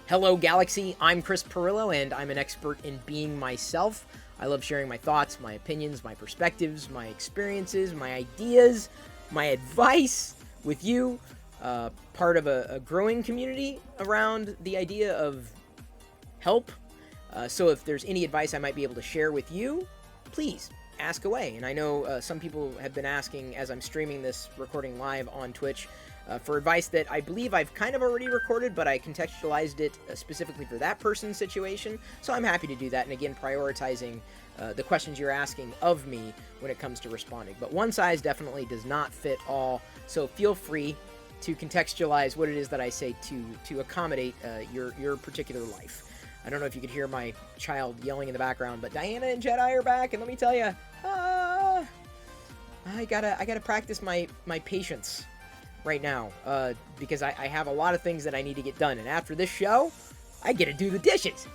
Hello, Galaxy. I'm Chris Pirillo, and I'm an expert in being myself. I love sharing my thoughts, my opinions, my perspectives, my experiences, my ideas, my advice with you. Part of a growing community around the idea of help. So if there's any advice I might be able to share with you, please ask away. And I know some people have been asking as I'm streaming this recording live on Twitch for advice that I believe I've kind of already recorded, but I contextualized it specifically for that person's situation. So I'm happy to do that. And again, prioritizing the questions you're asking of me when it comes to responding. But one size definitely does not fit all. So feel free to contextualize what it is that I say to accommodate your particular life. I don't know if you could hear my child yelling in the background, but Diana and Jedi are back, and let me tell you, I gotta practice my patience right now, because I have a lot of things that I need to get done, and after this show, I get to do the dishes.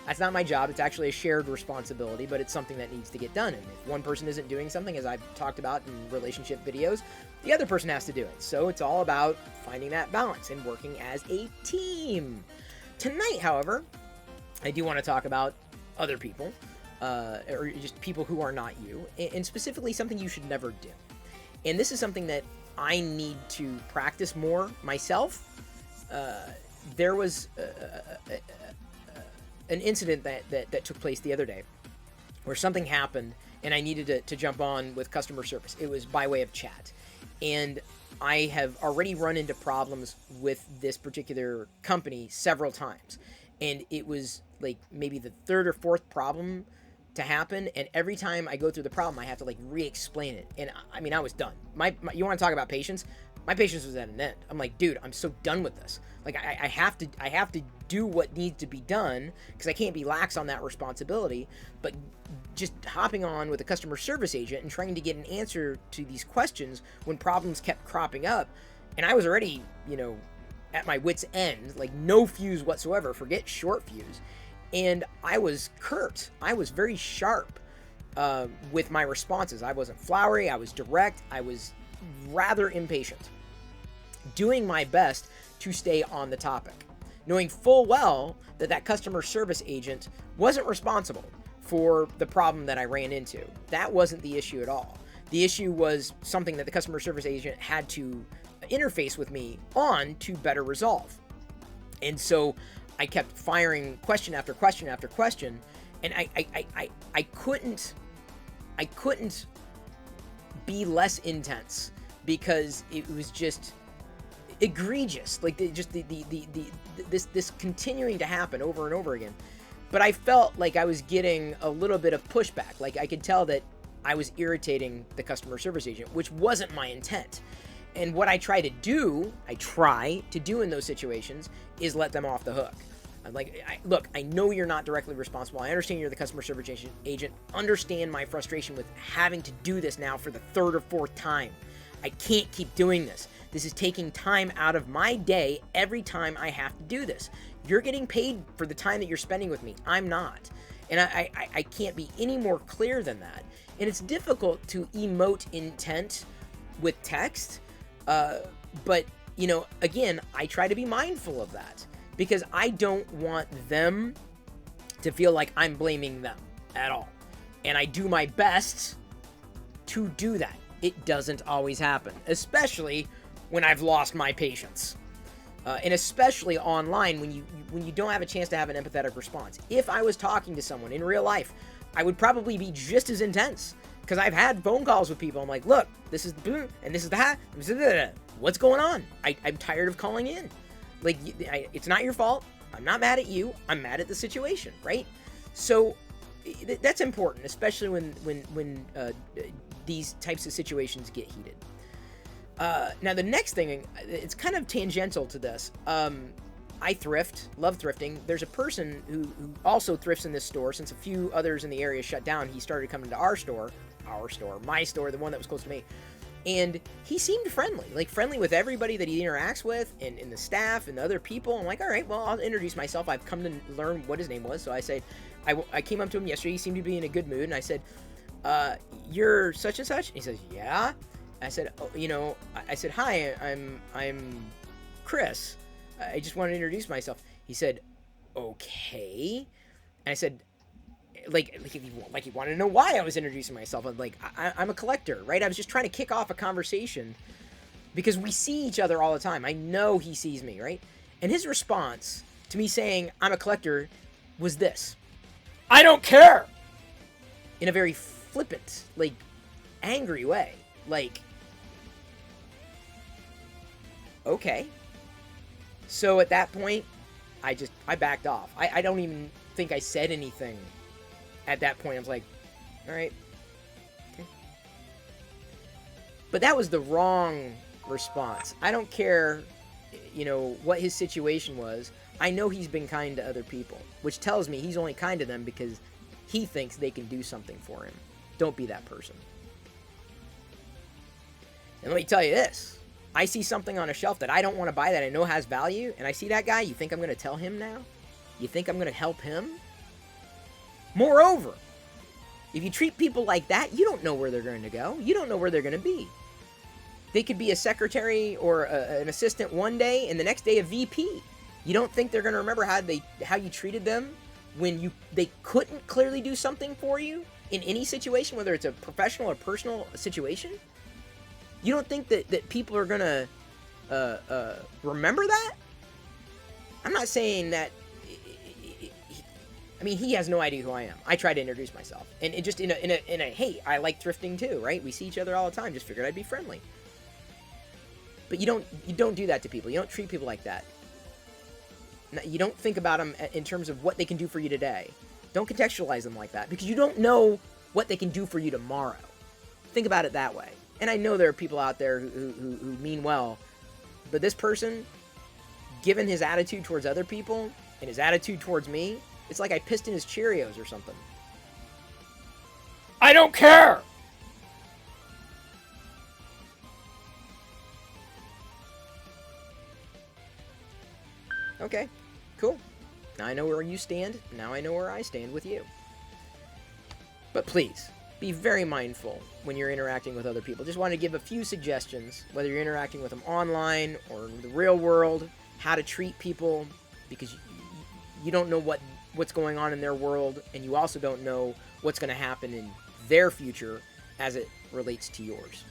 That's not my job. It's actually a shared responsibility, but it's something that needs to get done. And if one person isn't doing something, as I've talked about in relationship videos, the other person has to do it. So it's all about finding that balance and working as a team. Tonight, however, I do want to talk about other people, or just people who are not you, and specifically something you should never do. And this is something that I need to practice more myself. There was an incident that took place the other day where something happened and I needed to jump on with customer service. It was by way of chat. And I have already run into problems with this particular company several times. And it was like maybe the third or fourth problem to happen, and every time I go through the problem I have to like re-explain it. And I mean, I was done. You want to talk about patience? My patience was at an end. I'm like, dude, I'm so done with this. Like I have to do what needs to be done because I can't be lax on that responsibility. But just hopping on with a customer service agent and trying to get an answer to these questions when problems kept cropping up, and I was already, at my wit's end, like no fuse whatsoever, forget short fuse. And I was curt. I was very sharp with my responses. I wasn't flowery. I was direct. I was rather impatient, doing my best to stay on the topic, knowing full well that customer service agent wasn't responsible for the problem that I ran into. That wasn't the issue at all. The issue was something that the customer service agent had to interface with me on to better resolve. And so I kept firing question after question after question, and I couldn't be intense because it was just egregious, like this continuing to happen over and over again. But I felt like I was getting a little bit of pushback. Like I could tell that I was irritating the customer service agent, which wasn't my intent. And what I try to do in those situations is let them off the hook. I'm like, look, I know you're not directly responsible. I understand you're the customer service agent. Understand my frustration with having to do this now for the third or fourth time. I can't keep doing this. This is taking time out of my day every time I have to do this. You're getting paid for the time that you're spending with me. I'm not. And I can't be any more clear than that. And it's difficult to emote intent with text. But, again, I try to be mindful of that because I don't want them to feel like I'm blaming them at all. And I do my best to do that. It doesn't always happen, especially when I've lost my patience. And especially online when you don't have a chance to have an empathetic response. If I was talking to someone in real life, I would probably be just as intense because I've had phone calls with people. I'm like, look, this is the and this is the hat. What's going on? I'm tired of calling in. Like, it's not your fault. I'm not mad at you. I'm mad at the situation, right? So that's important, especially when these types of situations get heated. Now, the next thing, it's kind of tangential to this. I thrift, love thrifting. There's a person who also thrifts in this store. Since a few others in the area shut down, he started coming to my store, the one that was close to me. And he seemed friendly with everybody that he interacts with and the staff and the other people. I'm like, all right, well, I'll introduce myself. I've come to learn what his name was. So I said, I came up to him yesterday. He seemed to be in a good mood. And I said, you're such and such? And he says, yeah. I said, I said, hi, I'm Chris. I just wanted to introduce myself. He said, okay. And I said, like he wanted to know why I was introducing myself. I'm like, I'm a collector, right? I was just trying to kick off a conversation because we see each other all the time. I know he sees me, right? And his response to me saying I'm a collector was this: I don't care! In a very flippant, like, angry way. Like, okay. So at that point, I backed off. I don't even think I said anything at that point. I was like, all right. Okay. But that was the wrong response. I don't care, what his situation was. I know he's been kind to other people, which tells me he's only kind to them because he thinks they can do something for him. Don't be that person. And let me tell you this. I see something on a shelf that I don't want to buy that I know has value, and I see that guy, you think I'm going to tell him now? You think I'm going to help him? Moreover, if you treat people like that, you don't know where they're going to go. You don't know where they're going to be. They could be a secretary or an assistant one day, and the next day a VP. You don't think they're going to remember how you treated them when they couldn't clearly do something for you in any situation, whether it's a professional or personal situation? You don't think that people are going to remember that? I'm not saying that. I mean, he has no idea who I am. I try to introduce myself, and just in a hey, I like thrifting too, right? We see each other all the time. Just figured I'd be friendly. But you don't do that to people. You don't treat people like that. You don't think about them in terms of what they can do for you today. Don't contextualize them like that because you don't know what they can do for you tomorrow. Think about it that way. And I know there are people out there who mean well, but this person, given his attitude towards other people and his attitude towards me, it's like I pissed in his Cheerios or something. I don't care! Okay, cool. Now I know where you stand. Now I know where I stand with you. But please, be very mindful when you're interacting with other people. Just want to give a few suggestions, whether you're interacting with them online or in the real world, how to treat people, because you don't know what's going on in their world, and you also don't know what's going to happen in their future as it relates to yours.